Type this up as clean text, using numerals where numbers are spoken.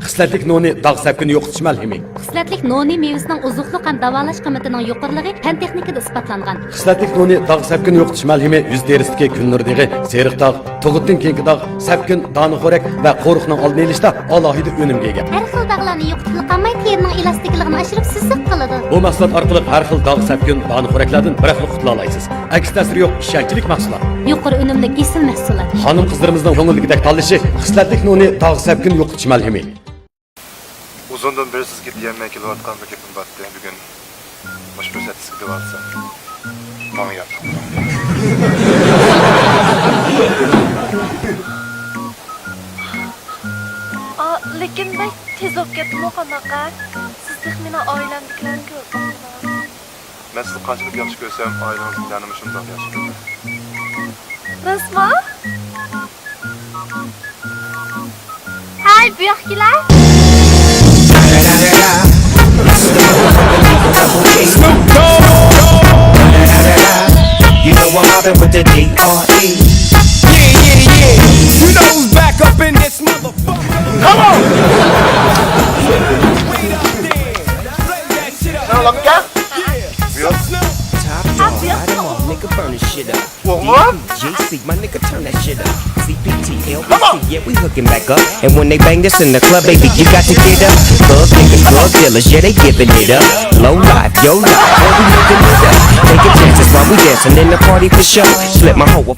Xislatlik noni dog' sapkini yo'qotish malhami. Xislatlik noni mevasining uzuqliq qan davolash qiymatining yuqoriligi fan texnikada isbotlangan. Xislatlik noni dog' sapkini yo'qotish malhami yuz terisidagi kunlardagi seriq dog', tug'utdan keyingi dog', sapkin, donixo'rak va qo'riqning oldini olishda alohida unumga ega. Har xil dog'larni yo'qotib qolmay, terining elastikligini oshirib sissiq qiladi. Bu mahsulot orqali har xil dog', sapkin, donixo'raklardan bir xil qutula olasiz. Aks ta'siri yo'q ishonchli mahsulot. Yuqori unumli kesil mahsulot. Xonim qizlarimizning ko'ngildagidek tanlashi xislatlik noni dog' sapkini yo'qotish malhami. Uzundan beri sizga diyemeye kilovatkan bir gapim battı. Bugün boş fırsat sizde varsa bana yapın. Lekin ben tez olup kettim o kanaqa. Siz texminen ailemdekilerini görüp baktınız. Ben sizi kaçlık yaxşı görsem ailenizin yanımı şundan yaxşı görürüm. Rasma? Hey büyükkiler. Snoop Dogg. You know I'm mobbing with the D.R.E. Yeah. You know who's back up in this motherfucker. Come on. Ne lan gel? Buyur. Top dog, light 'em off, nigga, burn this shit up. What? JC, my nigga, turn that shit up. CPT, LBC, yeah, we hooking back up. And when they bang this in the club, baby, you got to get up. Thug niggas, drug dealers, yeah, they giving it up. Low life, yo life, yeah, we living it up. Taking chances while we dancing in the party for sure. Slip my hoe up.